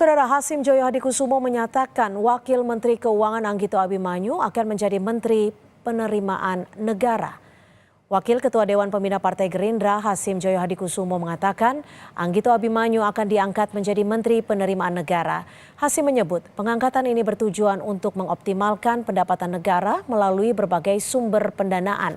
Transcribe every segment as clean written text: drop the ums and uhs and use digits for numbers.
Saudara Hasim Joyo Hadikusumo menyatakan Wakil Menteri Keuangan Anggito Abimanyu akan menjadi Menteri Penerimaan Negara. Wakil Ketua Dewan Pembina Partai Gerindra Hasim Joyo Hadikusumo mengatakan Anggito Abimanyu akan diangkat menjadi Menteri Penerimaan Negara. Hasim menyebut pengangkatan ini bertujuan untuk mengoptimalkan pendapatan negara melalui berbagai sumber pendanaan.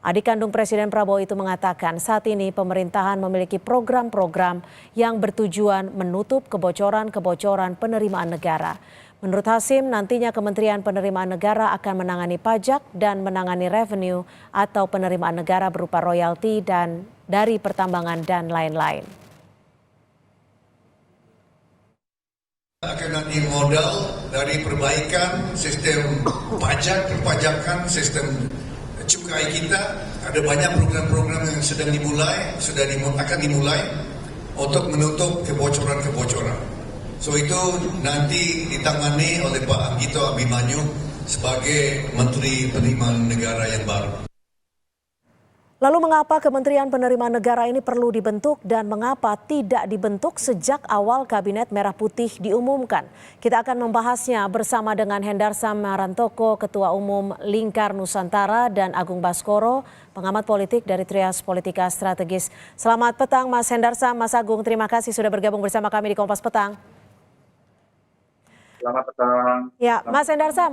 Adik kandung Presiden Prabowo itu mengatakan saat ini pemerintahan memiliki program-program yang bertujuan menutup kebocoran-kebocoran penerimaan negara. Menurut Hasim, nantinya Kementerian Penerimaan Negara akan menangani pajak dan menangani revenue atau penerimaan negara berupa royalti dan dari pertambangan dan lain-lain. Akan nanti modal dari perbaikan sistem pajak, perpajakan, sistem cukai kita. Ada banyak program-program yang sedang dimulai, akan dimulai untuk menutup kebocoran-kebocoran. So itu nanti ditangani oleh Pak Anggito Abimanyu sebagai Menteri Penerimaan Negara yang baru. Lalu mengapa Kementerian Penerimaan Negara ini perlu dibentuk dan mengapa tidak dibentuk sejak awal Kabinet Merah Putih diumumkan? Kita akan membahasnya bersama dengan Hendarsam Marantoko, Ketua Umum Lingkar Nusantara, dan Agung Baskoro, pengamat politik dari Trias Politika Strategis. Selamat petang Mas Hendarsam, Mas Agung, terima kasih sudah bergabung bersama kami di Kompas Petang. Selamat petang. Ya, Mas Hendarsam,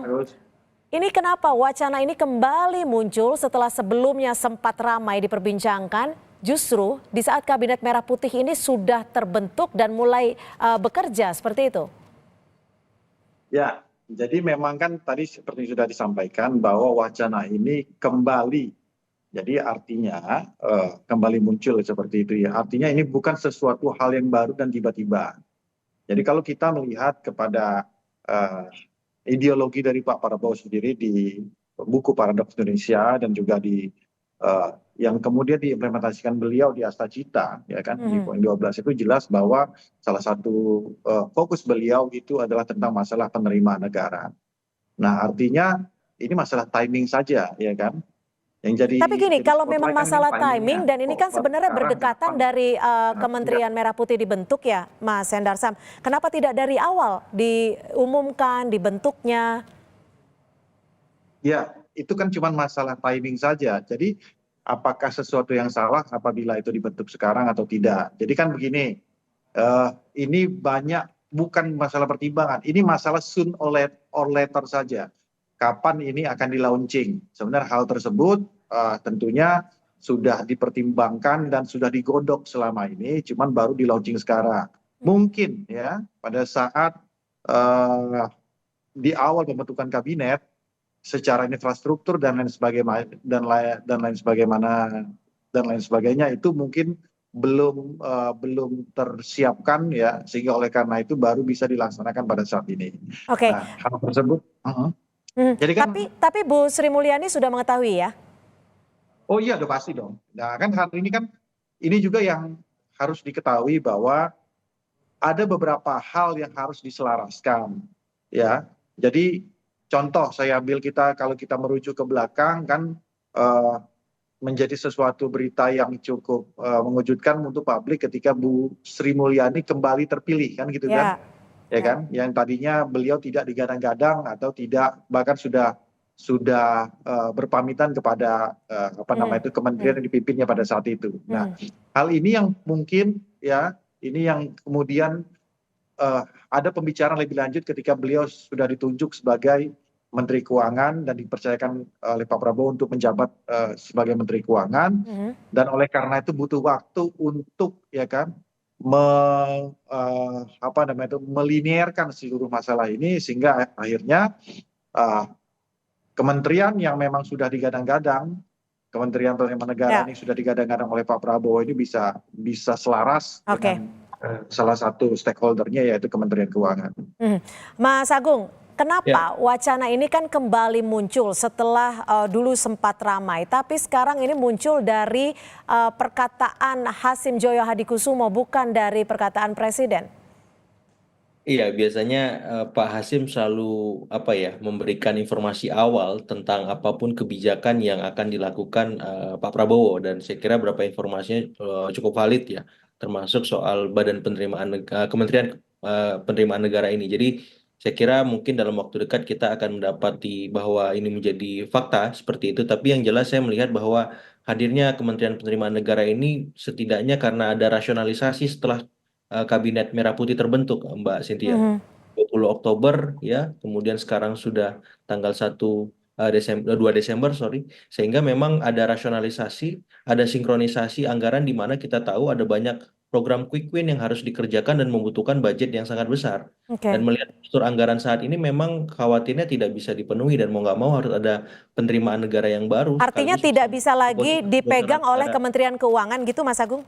ini kenapa wacana ini kembali muncul setelah sebelumnya sempat ramai diperbincangkan, justru di saat Kabinet Merah Putih ini sudah terbentuk dan mulai bekerja seperti itu? Ya, jadi memang kan tadi seperti sudah disampaikan bahwa wacana ini kembali. Jadi artinya kembali muncul seperti itu ya. Artinya ini bukan sesuatu hal yang baru dan tiba-tiba. Jadi kalau kita melihat kepada ideologi dari Pak Prabowo sendiri di buku Paradoks Indonesia dan juga di yang kemudian diimplementasikan beliau di Asta Cita, ya kan, di poin 12 itu jelas bahwa salah satu fokus beliau itu adalah tentang masalah penerimaan negara. Nah, artinya ini masalah timing saja, ya kan. Tapi gini, kalau memang masalah timing dan ini kan sebenarnya berdekatan dari Kementerian Merah Putih dibentuk ya Mas Hendarsam. Kenapa tidak dari awal diumumkan, dibentuknya? Ya, itu kan cuma masalah timing saja. Jadi apakah sesuatu yang salah apabila itu dibentuk sekarang atau tidak. Jadi kan begini, ini banyak bukan masalah pertimbangan, ini masalah soon or later saja. Kapan ini akan di-launching. Sebenarnya hal tersebut tentunya sudah dipertimbangkan dan sudah digodok selama ini, cuman baru di-launching sekarang. Mungkin ya pada saat di awal pembentukan kabinet, secara infrastruktur dan lain sebagainya itu mungkin belum tersiapkan ya, sehingga oleh karena itu baru bisa dilaksanakan pada saat ini. Oke. Nah, hal tersebut jadi kan, tapi Bu Sri Mulyani sudah mengetahui ya? oh iya, udah pasti dong. Nah kan hal ini kan ini juga yang harus diketahui bahwa ada beberapa hal yang harus diselaraskan, ya. Jadi contoh saya ambil kalau kita merujuk ke belakang kan menjadi sesuatu berita yang cukup mengejutkan untuk publik ketika Bu Sri Mulyani kembali terpilih kan gitu kan. Ya kan, yang tadinya beliau tidak digadang-gadang atau tidak, bahkan sudah berpamitan kepada kementerian yang dipimpinnya pada saat itu. Nah, hal ini yang mungkin ya, ini yang kemudian ada pembicaraan lebih lanjut ketika beliau sudah ditunjuk sebagai Menteri Keuangan dan dipercayakan oleh Pak Prabowo untuk menjabat sebagai Menteri Keuangan, dan oleh karena itu butuh waktu untuk ya kan melinearkan seluruh masalah ini, sehingga akhirnya kementerian yang memang sudah digadang-gadang, Kementerian Penerimaan Negara ini sudah digadang-gadang oleh Pak Prabowo ini bisa selaras dengan salah satu stakeholdernya yaitu Kementerian Keuangan. Mas Agung, kenapa wacana ini kan kembali muncul setelah dulu sempat ramai, tapi sekarang ini muncul dari perkataan Hasim Joyo Hadikusumo, bukan dari perkataan Presiden? Iya, biasanya Pak Hasim selalu memberikan informasi awal tentang apapun kebijakan yang akan dilakukan Pak Prabowo, dan saya kira beberapa informasinya cukup valid ya, termasuk soal Badan Penerimaan Kementerian penerimaan negara ini. Jadi saya kira mungkin dalam waktu dekat kita akan mendapati bahwa ini menjadi fakta seperti itu. Tapi yang jelas saya melihat bahwa hadirnya Kementerian Penerimaan Negara ini setidaknya karena ada rasionalisasi setelah Kabinet Merah Putih terbentuk, Mbak Cynthia. Mhm. 20 Oktober ya, kemudian sekarang sudah tanggal 2 Desember, sorry. Sehingga memang ada rasionalisasi, ada sinkronisasi anggaran di mana kita tahu ada banyak program quick win yang harus dikerjakan dan membutuhkan budget yang sangat besar. Dan Oke. melihat postur anggaran saat ini memang khawatirnya tidak bisa dipenuhi dan mau nggak mau harus ada penerimaan negara yang baru Artinya sekaligus tidak bisa lagi kebocoran dipegang oleh negara. Kementerian Keuangan gitu, Mas Agung?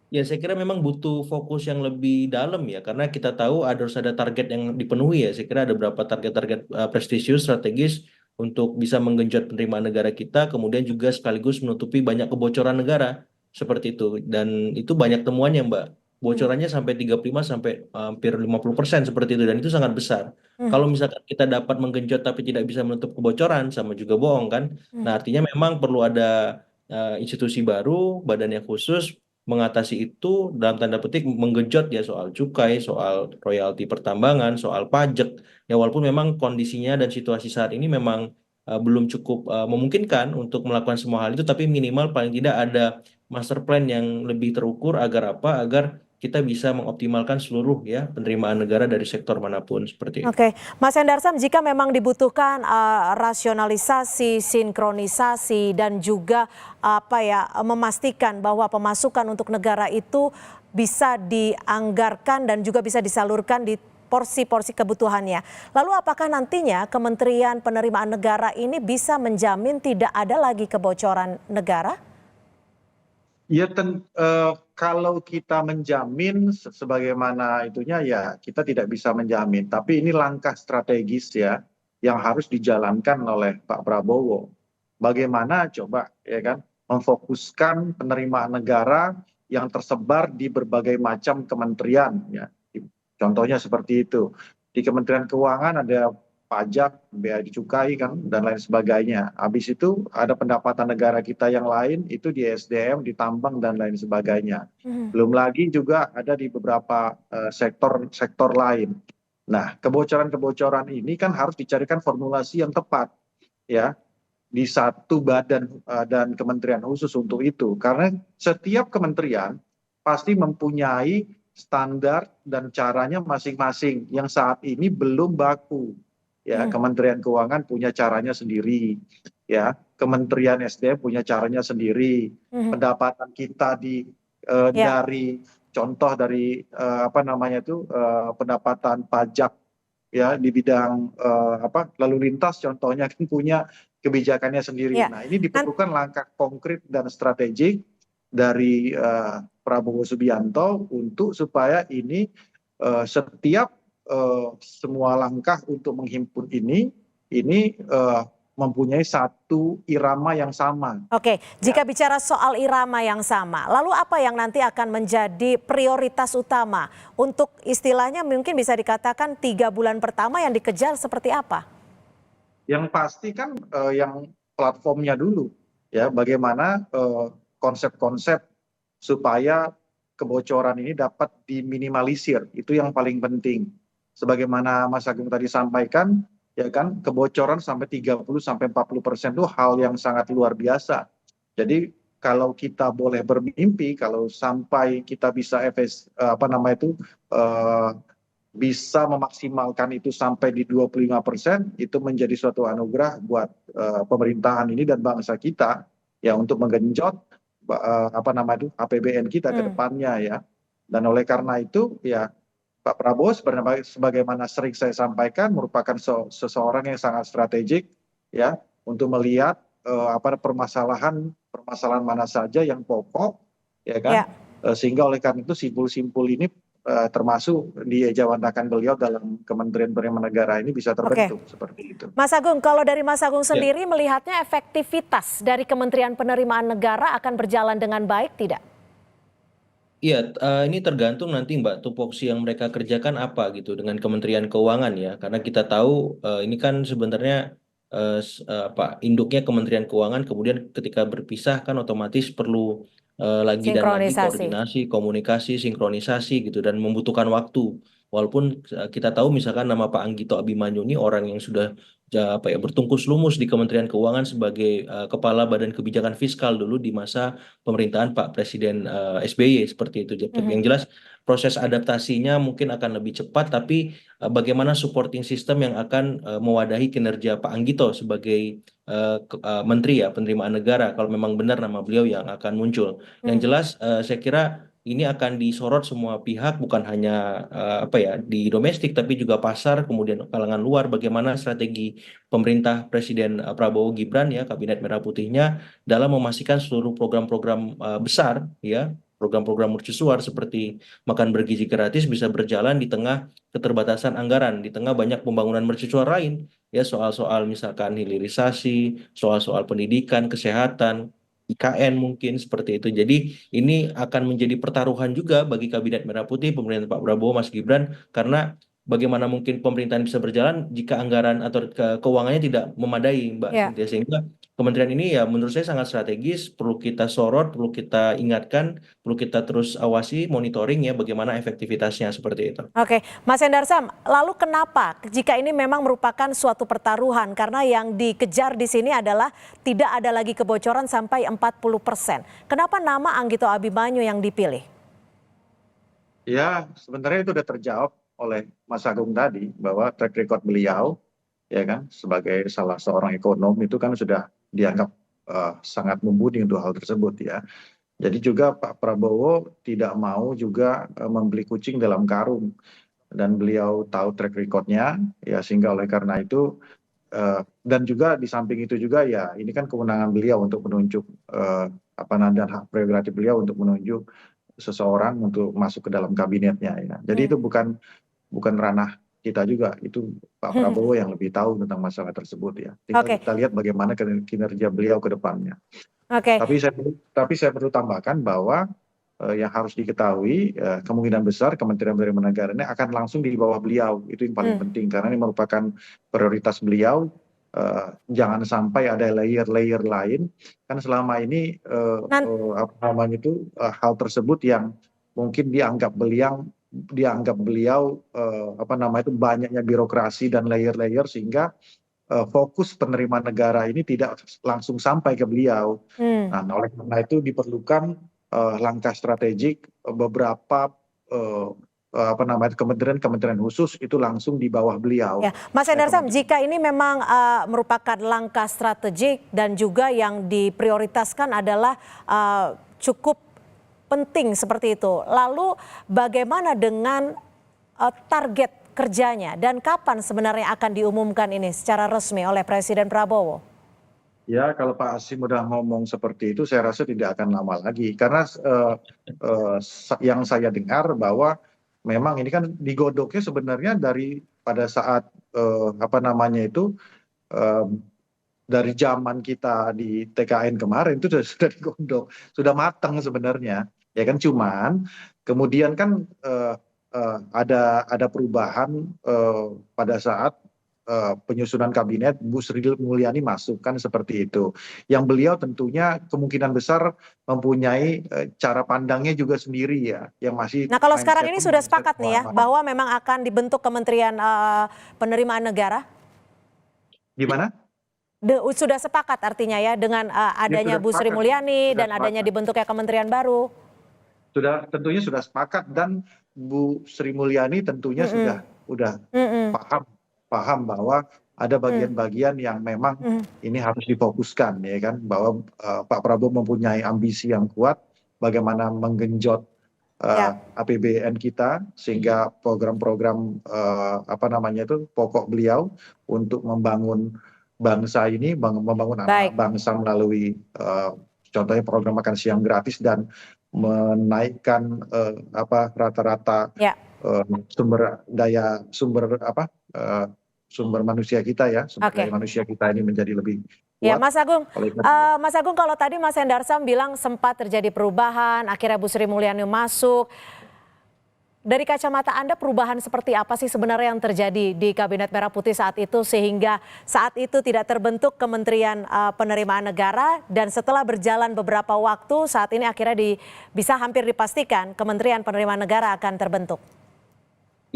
Ya, saya kira memang butuh fokus yang lebih dalam ya, karena kita tahu harus ada target yang dipenuhi ya. Saya kira ada beberapa target-target prestisius, strategis untuk bisa menggenjot penerimaan negara kita, kemudian juga sekaligus menutupi banyak kebocoran negara seperti itu. Dan itu banyak temuannya, Mbak. Mhm. Bocorannya sampai 35 sampai hampir 50% seperti itu, dan itu sangat besar. Mhm. Kalau misalkan kita dapat menggenjot tapi tidak bisa menutup kebocoran, sama juga bohong kan. Mhm. Nah, artinya memang perlu ada institusi baru, badan yang khusus mengatasi itu dalam tanda petik menggenjot ya soal cukai, soal royalti pertambangan, soal pajak. Ya walaupun memang kondisinya dan situasi saat ini memang belum cukup memungkinkan untuk melakukan semua hal itu, tapi minimal paling tidak ada master plan yang lebih terukur agar apa? Agar kita bisa mengoptimalkan seluruh ya penerimaan negara dari sektor manapun seperti itu. Oke, Mas Hendarsam, jika memang dibutuhkan rasionalisasi, sinkronisasi, dan juga memastikan bahwa pemasukan untuk negara itu bisa dianggarkan dan juga bisa disalurkan di porsi-porsi kebutuhannya. Lalu apakah nantinya Kementerian Penerimaan Negara ini bisa menjamin tidak ada lagi kebocoran negara? Ya, kalau kita menjamin sebagaimana itunya ya kita tidak bisa menjamin. Tapi ini langkah strategis ya yang harus dijalankan oleh Pak Prabowo. Bagaimana coba ya kan memfokuskan penerimaan negara yang tersebar di berbagai macam kementerian ya. Contohnya seperti itu. Di Kementerian Keuangan ada pajak, bea cukai kan dan lain sebagainya. Habis itu ada pendapatan negara kita yang lain itu di SDM, di tambang dan lain sebagainya. Mhm. Belum lagi juga ada di beberapa sektor lain. Nah, kebocoran-kebocoran ini kan harus dicarikan formulasi yang tepat ya di satu badan dan kementerian khusus untuk itu. Karena setiap kementerian pasti mempunyai standar dan caranya masing-masing yang saat ini belum baku. Ya, Mhm. Kementerian Keuangan punya caranya sendiri, ya. Kementerian SDM punya caranya sendiri. Mhm. Pendapatan kita Ya, dari contoh dari pendapatan pajak ya di bidang lalu lintas contohnya kan punya kebijakannya sendiri. ya. Nah, ini Nan- diperlukan langkah konkret dan strategik dari Prabowo Subianto untuk supaya ini setiap semua langkah untuk menghimpun ini mempunyai satu irama yang sama. Oke, Ya, jika bicara soal irama yang sama, lalu apa yang nanti akan menjadi prioritas utama untuk istilahnya mungkin bisa dikatakan 3 bulan pertama yang dikejar seperti apa? yang pasti kan yang platformnya dulu, ya bagaimana konsep-konsep supaya kebocoran ini dapat diminimalisir, itu yang paling penting. Sebagaimana Mas Agung tadi sampaikan, ya kan kebocoran sampai 30-40% itu hal yang sangat luar biasa. Jadi kalau kita boleh bermimpi, kalau sampai kita bisa bisa memaksimalkan itu sampai di 25%, itu menjadi suatu anugerah buat pemerintahan ini dan bangsa kita ya untuk menggenjot APBN kita ke Hmm. depannya ya. Dan oleh karena itu ya Pak Prabowo sebenarnya sebagaimana sering saya sampaikan merupakan seseorang yang sangat strategik ya untuk melihat permasalahan mana saja yang pokok ya kan. Ya, Sehingga oleh karena itu simpul-simpul ini termasuk dijawantakan beliau dalam Kementerian Penerimaan Negara ini bisa oke. terbentuk seperti itu. Mas Agung, kalau dari Mas Agung Ya. sendiri melihatnya efektivitas dari Kementerian Penerimaan Negara akan berjalan dengan baik tidak? Iya, ini tergantung nanti Mbak tupoksi yang mereka kerjakan apa gitu dengan Kementerian Keuangan ya, karena kita tahu ini kan sebenarnya induknya Kementerian Keuangan, kemudian ketika berpisah kan otomatis perlu lagi dan lagi Sinkronisasi. koordinasi, komunikasi, sinkronisasi gitu dan membutuhkan waktu. Walaupun kita tahu misalkan nama Pak Anggito Abimanyu ini orang yang sudah bertungkus lumus di Kementerian Keuangan sebagai Kepala Badan Kebijakan Fiskal dulu di masa pemerintahan Pak Presiden SBY seperti itu. Yang jelas proses adaptasinya mungkin akan lebih cepat, tapi bagaimana supporting system yang akan mewadahi kinerja Pak Anggito sebagai menteri ya penerimaan negara kalau memang benar nama beliau yang akan muncul. Yang jelas saya kira ini akan disorot semua pihak, bukan hanya di domestik tapi juga pasar, kemudian kalangan luar, bagaimana strategi pemerintah Presiden Prabowo Gibran ya Kabinet Merah Putihnya dalam memastikan seluruh program-program besar ya program-program mercusuar seperti makan bergizi gratis bisa berjalan di tengah keterbatasan anggaran, di tengah banyak pembangunan mercusuar lain ya soal-soal misalkan hilirisasi, soal-soal pendidikan, kesehatan, IKN mungkin seperti itu. Jadi ini akan menjadi pertaruhan juga bagi Kabinet Merah Putih, pemerintahan Pak Prabowo, Mas Gibran, karena bagaimana mungkin pemerintahan bisa berjalan jika anggaran atau keuangannya tidak memadai, Mbak Ya. Cynthia. Sehingga kementerian ini ya menurut saya sangat strategis, perlu kita sorot, perlu kita ingatkan, perlu kita terus awasi, monitoring ya bagaimana efektivitasnya seperti itu. Oke, Mas Hendarsam, lalu kenapa jika ini memang merupakan suatu pertaruhan karena yang dikejar di sini adalah tidak ada lagi kebocoran sampai 40%. Kenapa nama Anggito Abimanyu yang dipilih? Ya, sebenarnya itu sudah terjawab oleh Mas Agung tadi bahwa track record beliau ya kan sebagai salah seorang ekonom itu kan sudah dianggap sangat mumpuni untuk hal tersebut ya. Jadi juga Pak Prabowo tidak mau juga membeli kucing dalam karung dan beliau tahu track recordnya ya sehingga oleh karena itu dan juga di samping itu juga ya ini kan kewenangan beliau untuk menunjuk dan hak prerogatif beliau untuk menunjuk seseorang untuk masuk ke dalam kabinetnya ya. Jadi itu bukan ranah kita juga, itu Pak Prabowo yang lebih tahu tentang masalah tersebut ya. Tinggal kita lihat bagaimana kinerja beliau ke depannya. Tapi saya perlu tambahkan bahwa yang harus diketahui kemungkinan besar Kementerian Penerimaan Negara ini akan langsung di bawah beliau. Itu yang paling penting karena ini merupakan prioritas beliau. Jangan sampai ada layer-layer lain kan selama ini hal tersebut yang mungkin dianggap beliau banyaknya birokrasi dan layer-layer sehingga fokus penerimaan negara ini tidak langsung sampai ke beliau. Nah, oleh karena itu diperlukan langkah strategik beberapa kementerian khusus itu langsung di bawah beliau. Ya, Mas Hendarsam, jika ini memang merupakan langkah strategik dan juga yang diprioritaskan adalah cukup penting seperti itu. Lalu bagaimana dengan target kerjanya dan kapan sebenarnya akan diumumkan ini secara resmi oleh Presiden Prabowo? Ya, kalau Pak Hasim udah ngomong seperti itu, saya rasa tidak akan lama lagi. Karena yang saya dengar bahwa memang ini kan digodoknya sebenarnya dari pada saat dari zaman kita di TKN kemarin itu sudah digodok, sudah matang sebenarnya. Ya kan cuman kemudian kan ada perubahan pada saat penyusunan kabinet Bu Sri Mulyani masuk kan seperti itu. Yang beliau tentunya kemungkinan besar mempunyai cara pandangnya juga sendiri ya, yang masih. Nah, kalau sekarang ini sudah sepakat nih ya bahwa memang akan dibentuk Kementerian Penerimaan Negara? Gimana? Sudah sepakat artinya ya dengan adanya Bu Sri Mulyani dan adanya dibentuknya kementerian baru? Tentunya sudah sepakat dan Bu Sri Mulyani tentunya sudah paham bahwa ada bagian-bagian yang memang ini harus difokuskan ya kan, bahwa Pak Prabowo mempunyai ambisi yang kuat bagaimana menggenjot APBN kita sehingga program-program pokok beliau untuk membangun bangsa ini, membangun anak bangsa melalui contohnya program makan siang gratis dan menaikkan rata-rata sumber manusia kita ya, sumber daya manusia kita ini menjadi lebih kuat. Ya, Mas Agung, kalau tadi Mas Hendarsam bilang sempat terjadi perubahan, akhirnya Bu Sri Mulyani masuk. Dari kacamata Anda perubahan seperti apa sih sebenarnya yang terjadi di Kabinet Merah Putih saat itu sehingga saat itu tidak terbentuk Kementerian Penerimaan Negara dan setelah berjalan beberapa waktu saat ini akhirnya bisa hampir dipastikan Kementerian Penerimaan Negara akan terbentuk?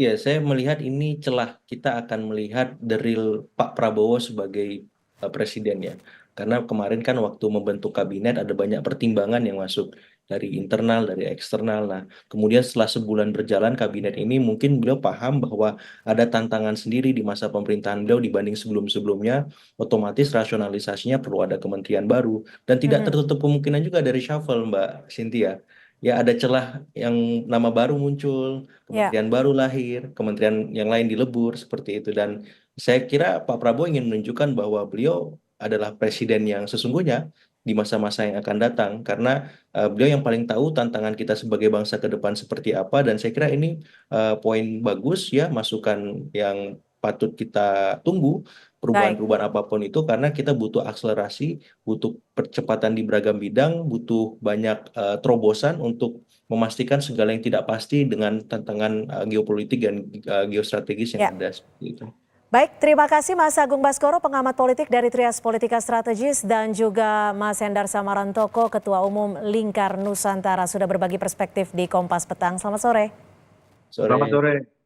Ya, saya melihat ini celah. Kita akan melihat the real Pak Prabowo sebagai presiden ya. Karena kemarin kan waktu membentuk kabinet ada banyak pertimbangan yang masuk dari internal, dari eksternal. Nah, kemudian setelah sebulan berjalan kabinet ini mungkin beliau paham bahwa ada tantangan sendiri di masa pemerintahan beliau dibanding sebelum-sebelumnya. Otomatis rasionalisasinya perlu ada kementerian baru. Dan tidak Mhm. tertutup kemungkinan juga dari shuffle, Mbak Cynthia. Ya, ada celah yang nama baru muncul, Ya. kementerian baru lahir, kementerian yang lain dilebur seperti itu. Dan saya kira Pak Prabowo ingin menunjukkan bahwa beliau adalah presiden yang sesungguhnya di masa-masa yang akan datang, karena beliau yang paling tahu tantangan kita sebagai bangsa ke depan seperti apa. Dan saya kira ini poin bagus ya, masukan yang patut kita tunggu Baik. perubahan-perubahan apapun itu, karena kita butuh akselerasi, butuh percepatan di beragam bidang, butuh banyak terobosan untuk memastikan segala yang tidak pasti dengan tantangan geopolitik dan geostrategis yang Ya. ada seperti itu. Baik, terima kasih Mas Agung Baskoro, pengamat politik dari Trias Politika Strategis, dan juga Mas Hendar Samarantoko, Ketua Umum Lingkar Nusantara, sudah berbagi perspektif di Kompas Petang. Selamat sore. Selamat Sore. sore.